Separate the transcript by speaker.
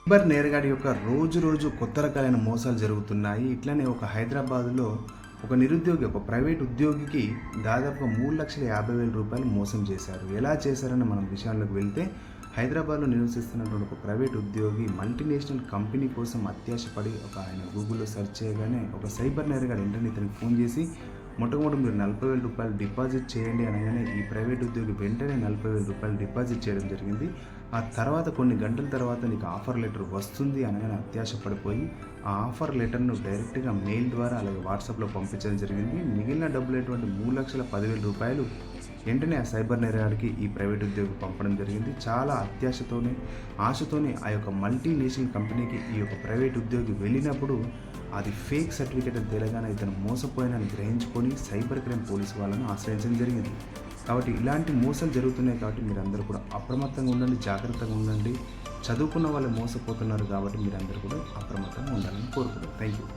Speaker 1: Cyber నేరగాడి యొక్క రోజు రోజు కొత్త రకాలైన మోసాలు జరుగుతున్నాయి. ఇట్లనే ఒక హైదరాబాద్‌లో ఒక నిరుద్యోగి, ఒక ప్రైవేట్ ఉద్యోగికి దాదాపుగా రూ. 3,50,000 మోసం చేశారు. ఎలా చేశారని మనం విషయాల్లోకి వెళ్తే, హైదరాబాద్‌లో నివసిస్తున్నటువంటి ఒక ప్రైవేట్ ఉద్యోగి మల్టీనేషనల్ కంపెనీ కోసం అత్యాశపడి ఆయన గూగుల్‌లో సెర్చ్ చేయగానే ఒక సైబర్ నేరగాడు వెంటనే ఇతనికి ఫోన్ చేసి, మొట్టమొదట మీరు రూ. 40,000 డిపాజిట్ చేయండి అనగానే ఈ ప్రైవేట్ ఉద్యోగి వెంటనే రూ. 40,000 డిపాజిట్ చేయడం జరిగింది. ఆ తర్వాత కొన్ని గంటల తర్వాత నీకు ఆఫర్ లెటర్ వస్తుంది అనగానే అత్యాశ పడిపోయి ఆ ఆఫర్ లెటర్ను డైరెక్ట్గా మెయిల్ ద్వారా అలాగే వాట్సాప్లో పంపించడం జరిగింది. మిగిలిన డబ్బులు ఎటువంటి రూ. 3,10,000 వెంటనే ఆ సైబర్ నేరగాడికి ఈ ప్రైవేట్ ఉద్యోగి పంపడం జరిగింది. చాలా అత్యాశతోనే, ఆశతోనే ఆ యొక్క మల్టీనేషనల్ కంపెనీకి ఈ యొక్క ప్రైవేట్ ఉద్యోగి వెళ్ళినప్పుడు అది ఫేక్ సర్టిఫికేట్ అని తేలగానే ఇతను మోసపోయినని గ్రహించుకొని సైబర్ క్రైమ్ పోలీసు వాళ్ళను ఆశ్రయించడం జరిగింది. కాబట్టి ఇలాంటి మోసాలు జరుగుతున్నాయి కాబట్టి మీరందరూ కూడా అప్రమత్తంగా ఉండండి, జాగ్రత్తగా ఉండండి. చదువుకున్న వాళ్ళు మోసపోతున్నారు కాబట్టి మీరందరూ కూడా అప్రమత్తంగా ఉండాలని కోరుకుంటున్నాను. Thank you.